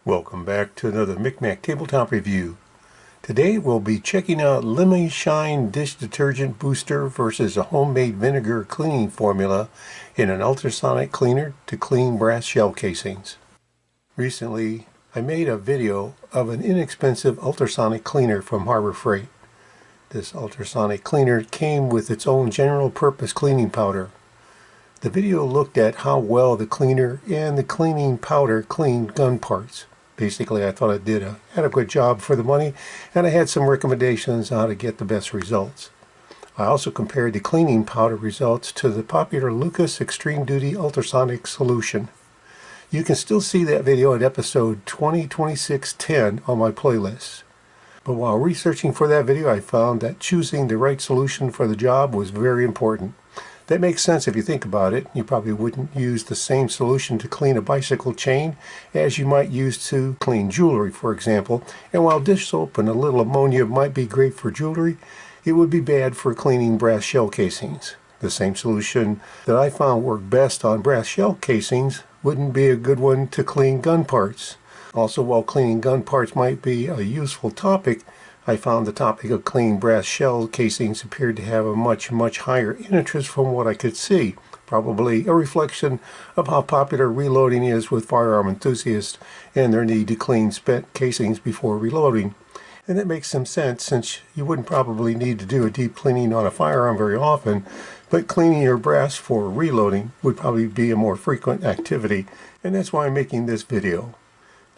Welcome back to another Micmac Tabletop review. Today we'll be checking out Lemi Shine dish detergent booster versus a homemade vinegar cleaning formula in an ultrasonic cleaner to clean brass shell casings. Recently I made a video of an inexpensive ultrasonic cleaner from Harbor Freight. This ultrasonic cleaner came with its own general purpose cleaning powder. The video looked at how well the cleaner and the cleaning powder cleaned gun parts. Basically, I thought it did an adequate job for the money, and I had some recommendations on how to get the best results. I also compared the cleaning powder results to the popular Lucas Extreme Duty Ultrasonic Solution. You can still see that video at episode 202610 on my playlist. But while researching for that video, I found that choosing the right solution for the job was very important. That makes sense if you think about it. You probably wouldn't use the same solution to clean a bicycle chain as you might use to clean jewelry, for example. And while dish soap and a little ammonia might be great for jewelry, it would be bad for cleaning brass shell casings. The same solution that I found worked best on brass shell casings wouldn't be a good one to clean gun parts. Also, while cleaning gun parts might be a useful topic, I found the topic of cleaning brass shell casings appeared to have a much higher interest from what I could see. Probably a reflection of how popular reloading is with firearm enthusiasts and their need to clean spent casings before reloading. And that makes some sense, since you wouldn't probably need to do a deep cleaning on a firearm very often, but cleaning your brass for reloading would probably be a more frequent activity, and that's why I'm making this video.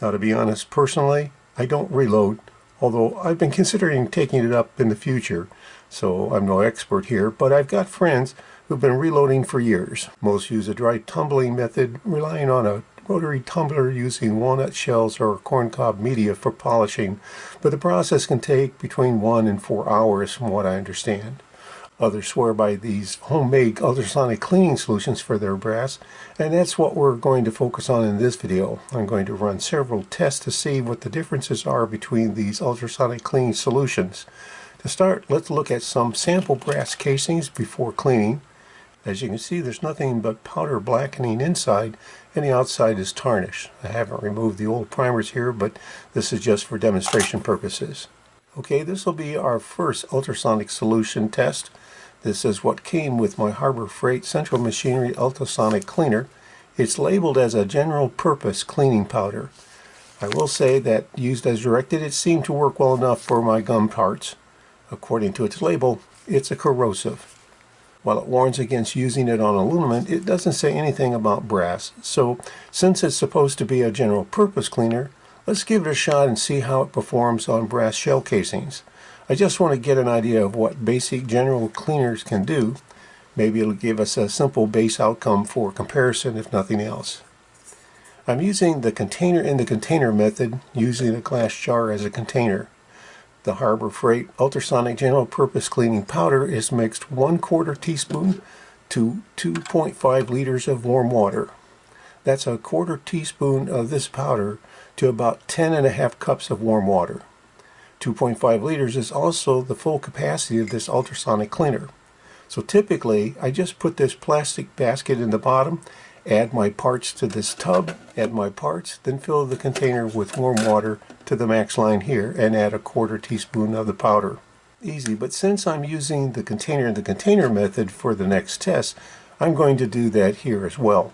Now, to be honest, personally, I don't reload, although I've been considering taking it up in the future, so I'm no expert here, but I've got friends who've been reloading for years. Most use a dry tumbling method, relying on a rotary tumbler using walnut shells or corncob media for polishing, but the process can take between 1 and 4 hours from what I understand. Others swear by these homemade ultrasonic cleaning solutions for their brass, and that's what we're going to focus on in this video. I'm going to run several tests to see what the differences are between these ultrasonic cleaning solutions. To start, let's look at some sample brass casings before cleaning. As you can see, there's nothing but powder blackening inside, and the outside is tarnished. I haven't removed the old primers here, but this is just for demonstration purposes. Okay, this will be our first ultrasonic solution test. This is what came with my Harbor Freight Central Machinery Ultrasonic Cleaner. It's labeled as a general purpose cleaning powder. I will say that used as directed, it seemed to work well enough for my gun parts. According to its label, it's a corrosive. While it warns against using it on aluminum, it doesn't say anything about brass. So since it's supposed to be a general purpose cleaner, let's give it a shot and see how it performs on brass shell casings. I just want to get an idea of what basic general cleaners can do. Maybe it'll give us a simple base outcome for comparison, if nothing else. I'm using the container in the container method, using a glass jar as a container. The Harbor Freight Ultrasonic General Purpose Cleaning Powder is mixed 1/4 teaspoon to 2.5 liters of warm water. That's a 1/4 teaspoon of this powder to about 10.5 cups of warm water. 2.5 liters is also the full capacity of this ultrasonic cleaner. So typically, I just put this plastic basket in the bottom, add my parts to this tub, add my parts, then fill the container with warm water to the max line here, and add a 1/4 teaspoon of the powder. Easy, but since I'm using the container in the container method for the next test, I'm going to do that here as well.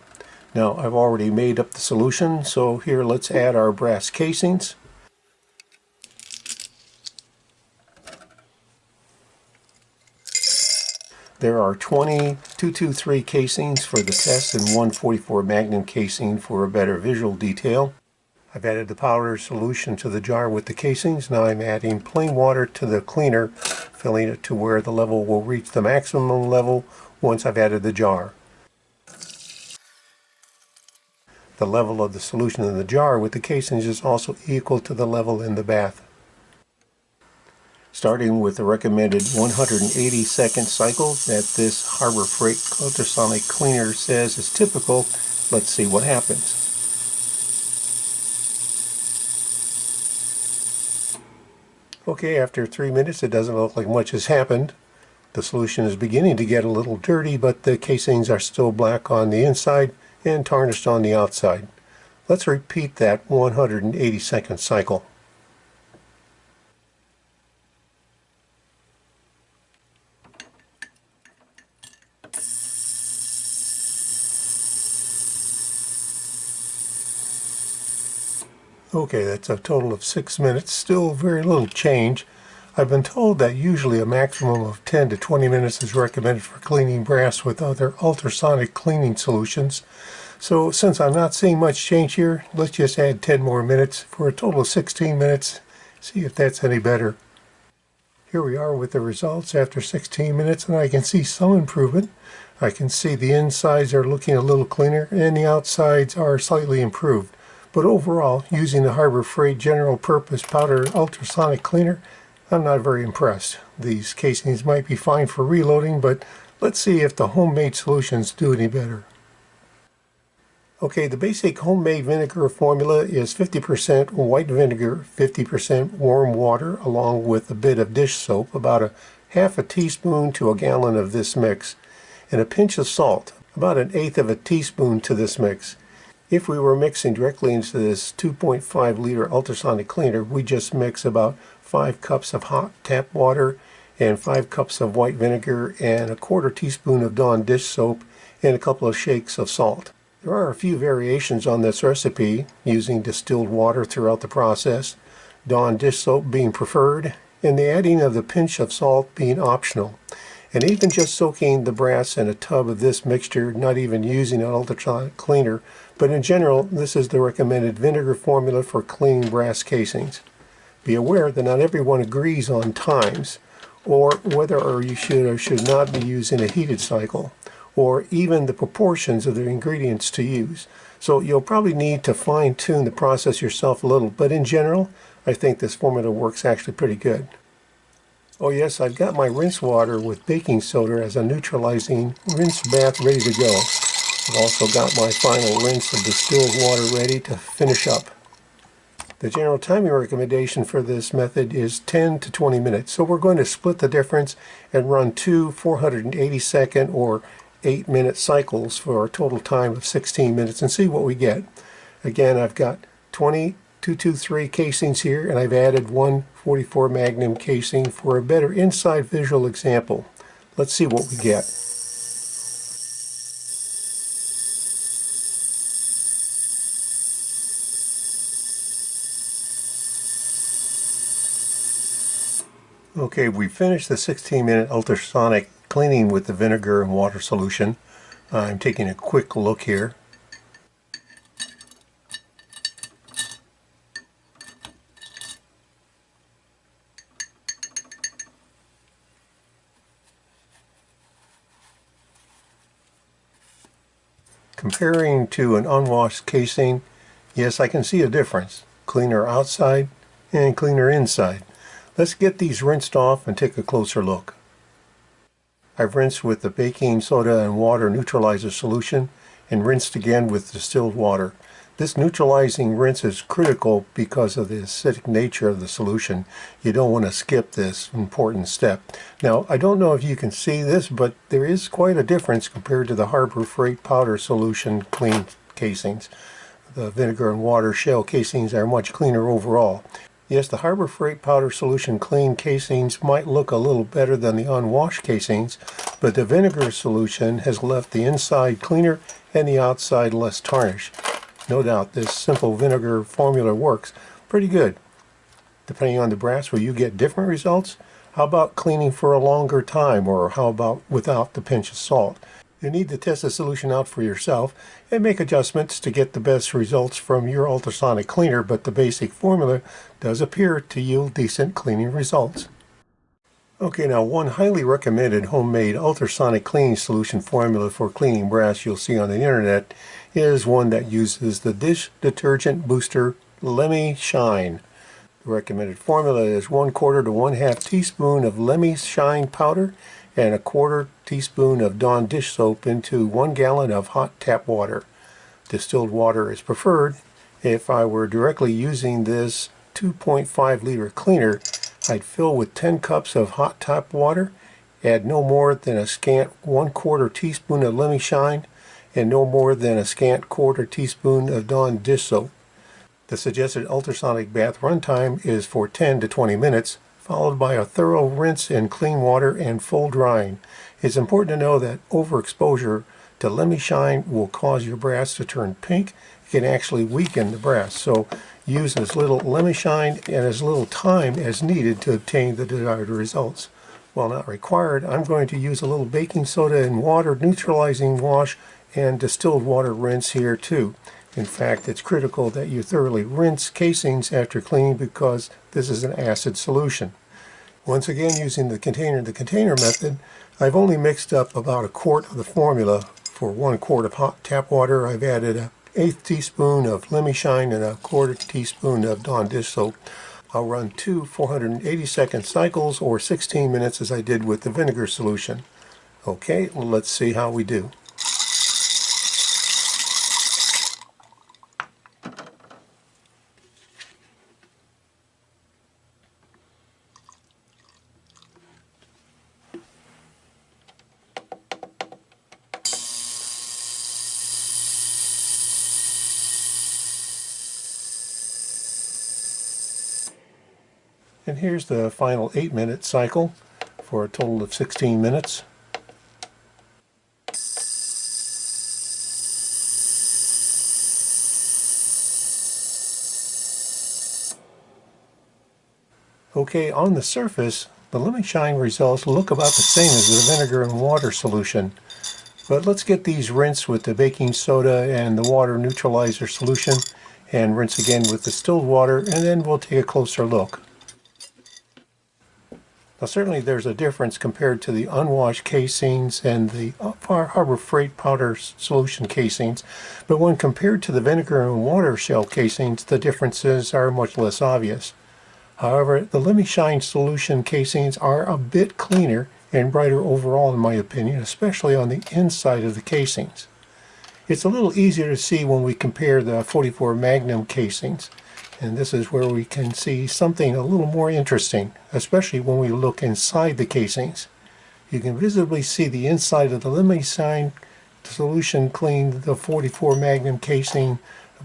Now, I've already made up the solution, so here let's add our brass casings. There are 20 223 casings for the test and 144 Magnum casing for a better visual detail. I've added the powder solution to the jar with the casings. Now I'm adding plain water to the cleaner, filling it to where the level will reach the maximum level once I've added the jar. The level of the solution in the jar with the casings is also equal to the level in the bath. Starting with the recommended 180-second cycle that this Harbor Freight Ultrasonic Cleaner says is typical, let's see what happens. Okay, after 3 minutes, it doesn't look like much has happened. The solution is beginning to get a little dirty, but the casings are still black on the inside and tarnished on the outside. Let's repeat that 180-second cycle. Okay, that's a total of 6 minutes. Still very little change. I've been told that usually a maximum of 10 to 20 minutes is recommended for cleaning brass with other ultrasonic cleaning solutions. So since I'm not seeing much change here, let's just add 10 more minutes for a total of 16 minutes. See if that's any better. Here we are with the results after 16 minutes, and I can see some improvement. I can see the insides are looking a little cleaner and the outsides are slightly improved. But overall, using the Harbor Freight General Purpose Powder Ultrasonic Cleaner, I'm not very impressed. These casings might be fine for reloading, but let's see if the homemade solutions do any better. Okay, the basic homemade vinegar formula is 50% white vinegar, 50% warm water, along with a bit of dish soap, about a half a teaspoon to a gallon of this mix, and a pinch of salt, about an eighth of a teaspoon to this mix. If we were mixing directly into this 2.5 liter ultrasonic cleaner, we just mix about 5 cups of hot tap water and 5 cups of white vinegar and a quarter teaspoon of Dawn dish soap and a couple of shakes of salt. There are a few variations on this recipe, using distilled water throughout the process, Dawn dish soap being preferred, and the adding of the pinch of salt being optional. And even just soaking the brass in a tub of this mixture, not even using an ultrasonic cleaner, but in general, this is the recommended vinegar formula for cleaning brass casings. Be aware that not everyone agrees on times, or whether or you should or should not be using a heated cycle, or even the proportions of the ingredients to use. So you'll probably need to fine-tune the process yourself a little, but in general, I think this formula works actually pretty good. Oh yes, I've got my rinse water with baking soda as a neutralizing rinse bath ready to go. I've also got my final rinse of distilled water ready to finish up. The general timing recommendation for this method is 10 to 20 minutes, so we're going to split the difference and run two 480-second or 8-minute cycles for a total time of 16 minutes and see what we get. Again, I've got 20 223 casings here, and I've added one 44 Magnum casing for a better inside visual example. Let's see what we get. Okay, we finished the 16-minute ultrasonic cleaning with the vinegar and water solution. I'm taking a quick look here. Comparing to an unwashed casing, yes, I can see a difference. Cleaner outside and cleaner inside. Let's get these rinsed off and take a closer look. I've rinsed with the baking soda and water neutralizer solution and rinsed again with distilled water. This neutralizing rinse is critical because of the acidic nature of the solution. You don't want to skip this important step. Now, I don't know if you can see this, but there is quite a difference compared to the Harbor Freight powder solution clean casings. The vinegar and water shell casings are much cleaner overall. Yes, the Harbor Freight powder solution clean casings might look a little better than the unwashed casings, but the vinegar solution has left the inside cleaner and the outside less tarnished. No doubt this simple vinegar formula works pretty good. Depending on the brass, will you get different results? How about cleaning for a longer time, or how about without the pinch of salt? You need to test the solution out for yourself and make adjustments to get the best results from your ultrasonic cleaner, but the basic formula does appear to yield decent cleaning results. Okay, now one highly recommended homemade ultrasonic cleaning solution formula for cleaning brass you'll see on the internet is one that uses the dish detergent booster Lemi Shine. The recommended formula is 1/4 to 1/2 teaspoon of Lemi Shine powder and a 1/4 teaspoon of Dawn dish soap into 1 gallon of hot tap water. Distilled water is preferred. If I were directly using this 2.5 liter cleaner, I'd fill with 10 cups of hot tap water, add no more than a scant 1/4 teaspoon of Lemi Shine, and no more than a scant quarter teaspoon of Dawn dish soap. The suggested ultrasonic bath runtime is for 10 to 20 minutes, followed by a thorough rinse in clean water and full drying. It's important to know that overexposure to Lemi Shine will cause your brass to turn pink. It can actually weaken the brass, so use as little Lemi Shine and as little time as needed to obtain the desired results. While not required, I'm going to use a little baking soda and water neutralizing wash and distilled water rinse here too. In fact, it's critical that you thoroughly rinse casings after cleaning because this is an acid solution. Once again, using the container method, I've only mixed up about a quart of the formula. For 1 quart of hot tap water, I've added an 1/8 teaspoon of Lemi Shine and a 1/4 teaspoon of Dawn dish soap. I'll run 2 480-second cycles or 16 minutes as I did with the vinegar solution. Okay, well, let's see how we do. And here's the final 8-minute cycle for a total of 16 minutes. Okay, on the surface, the Lemi Shine results look about the same as the vinegar and water solution. But let's get these rinsed with the baking soda and the water neutralizer solution, and rinse again with distilled water, and then we'll take a closer look. Now certainly there's a difference compared to the unwashed casings and the Harbor Freight powder solution casings, but when compared to the vinegar and water shell casings, the differences are much less obvious. However, the Lemi Shine solution casings are a bit cleaner and brighter overall in my opinion, especially on the inside of the casings. It's a little easier to see when we compare the 44 Magnum casings. And this is where we can see something a little more interesting, especially when we look inside the casings. You can visibly see the inside of the Lemi Shine solution clean the 44 Magnum casing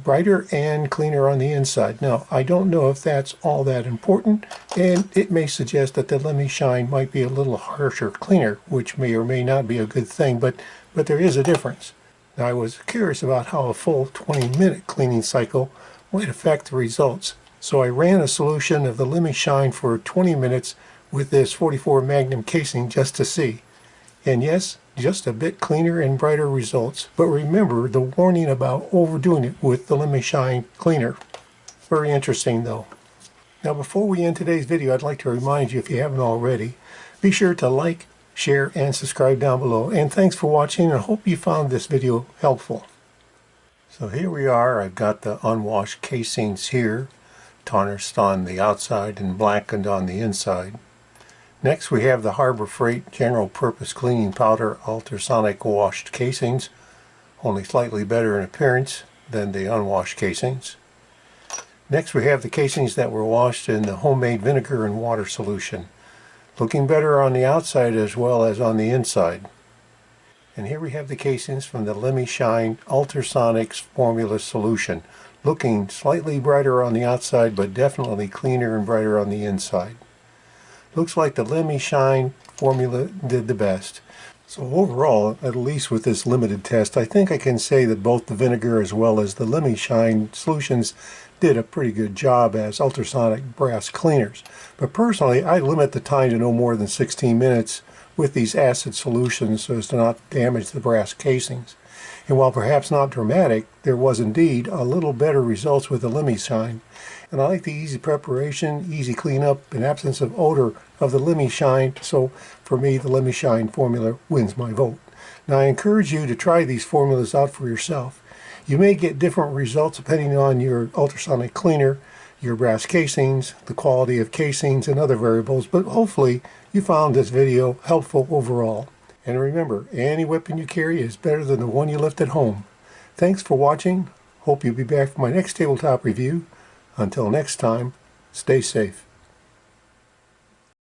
brighter and cleaner on the inside. Now, I don't know if that's all that important, and it may suggest that the Lemi Shine might be a little harsher cleaner, which may or may not be a good thing, but there is a difference. Now, I was curious about how a full 20-minute cleaning cycle might affect the results. So I ran a solution of the Lemi Shine for 20 minutes with this 44 Magnum casing just to see. And yes, just a bit cleaner and brighter results. But remember the warning about overdoing it with the Lemi Shine cleaner. Very interesting though. Now before we end today's video, I'd like to remind you, if you haven't already, be sure to like, share, and subscribe down below. And thanks for watching, and I hope you found this video helpful. So here we are. I've got the unwashed casings here, tarnished on the outside and blackened on the inside. Next we have the Harbor Freight General Purpose Cleaning Powder Ultrasonic Washed Casings, only slightly better in appearance than the unwashed casings. Next we have the casings that were washed in the homemade vinegar and water solution, looking better on the outside as well as on the inside. And here we have the casings from the Lemi Shine Ultrasonics Formula Solution, looking slightly brighter on the outside, but definitely cleaner and brighter on the inside. Looks like the Lemi Shine formula did the best. So overall, at least with this limited test, I think I can say that both the vinegar as well as the Lemi Shine solutions did a pretty good job as ultrasonic brass cleaners. But personally, I limit the time to no more than 16 minutes with these acid solutions so as to not damage the brass casings. And while perhaps not dramatic, there was indeed a little better results with the Lemi Shine. And I like the easy preparation, easy cleanup, and absence of odor of the Lemi Shine, so for me the Lemi Shine formula wins my vote. Now I encourage you to try these formulas out for yourself. You may get different results depending on your ultrasonic cleaner, your brass casings, the quality of casings, and other variables, but hopefully you found this video helpful overall. And remember, any weapon you carry is better than the one you left at home. Thanks for watching. Hope you'll be back for my next tabletop review. Until next time, stay safe.